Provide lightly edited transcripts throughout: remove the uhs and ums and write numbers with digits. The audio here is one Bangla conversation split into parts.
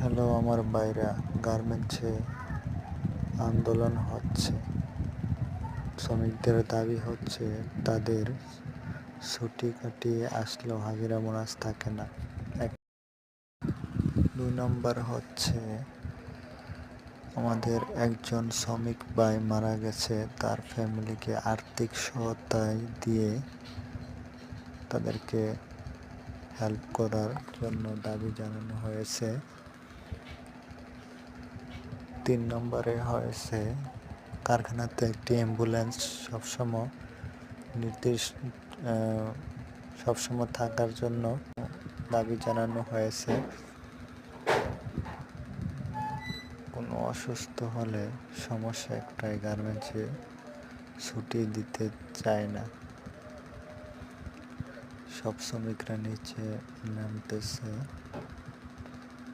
হ্যালো আমার ভাইরা, গার্মেন্টসে আন্দোলন হচ্ছে। শ্রমিকদের দাবি হচ্ছে তাদের ছুটি কাটিয়ে আসলেও হাজিরা বোনাস থাকে না। 2 নম্বর হচ্ছে আমাদের একজন শ্রমিক ভাই মারা গেছে, তার ফ্যামিলিকে আর্থিক সহায়তায় দিয়ে তাদেরকে হেল্প করার জন্য দাবি জানানো হয়েছে। 3 নম্বরে হয়েছে কারখানাতে একটি অ্যাম্বুলেন্স সবসময় থাকার জন্য দাবি জানানো হয়েছে। কোনো অসুস্থ হলে সমস্যা একটাই, গার্মেন্টসে ছুটি দিতে চায় না। সব শ্রমিকরা নিচে নামতেছে,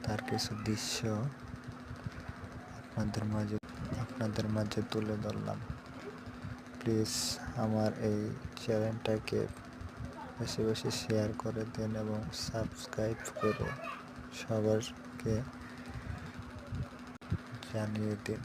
তার কিছু দৃশ্য আপনাদের মাঝে তুলে ধরলাম। প্লিজ আমার এই চ্যানেলটাকে বেশি বেশি শেয়ার করে দিন এবং সাবস্ক্রাইব করে সবাইকে জানিয়ে দিন।